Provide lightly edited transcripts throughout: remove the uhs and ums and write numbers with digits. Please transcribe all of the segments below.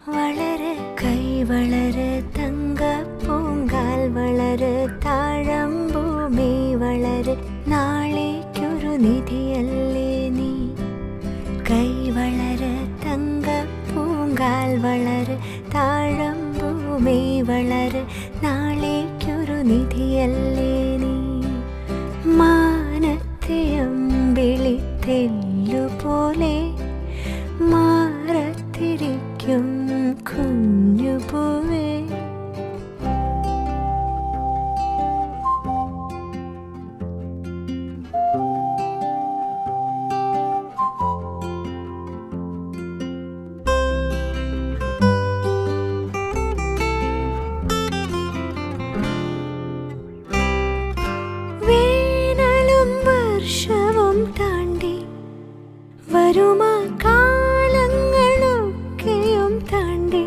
വളര് കൈ വളര് തങ്ക പൂങ്കാൽ വളര് താഴമ്പൂമി വളര് നാളേക്കൊരു നിധിയല്ലേ നീ. കൈ വളര് തങ്ക പൂങ്കാൽ വളര് താഴമ്പൂമി വളര് നാളേക്കൊരു നിധിയല്ലേ നീ. മാനത്തെ അമ്പിളിത്തെല്ലുപോലെ മാറത്തിരിക്കും കുഞ്ഞുപൂവേ. വേനലും വർഷവും താണ്ടി വരുമാ കാലങ്ങളൊക്കെയും താണ്ടി.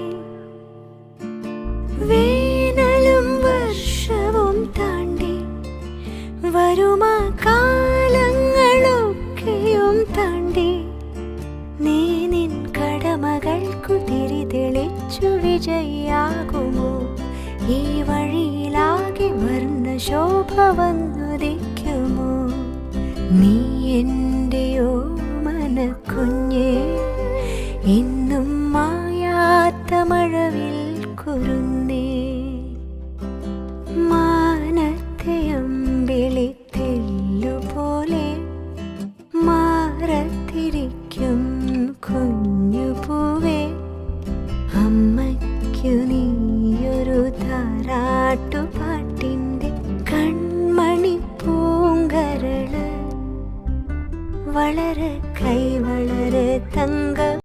വേനലും വർഷവും താണ്ടി വരുമാ കാലങ്ങളൊക്കെയും താണ്ടി. നീ നിൻ കടമകൾക്കു തിരി തെളിച്ചു വിജയിയാകുമോ. ഈ വഴിയിലാകെ വർണ്ണ ശോഭ വന്നുദിക്കുമോ. നീ എൻ്റെയോ മനക്കുഞ്ഞേ, ഇന്നും മായാത്ത മഴവിൽ കുരുന്നേ. മാനത്തെ അമ്പിളിത്തെല്ലുപോലെ മാറത്തിരിക്കും കുഞ്ഞുപൂവേ. അമ്മയ്ക്കു നീയൊരു താരാട്ടുപാട്ടിൻ്റെ കൺമണി പൂങ്കരള്. വളര് കൈ വളര് തങ്ക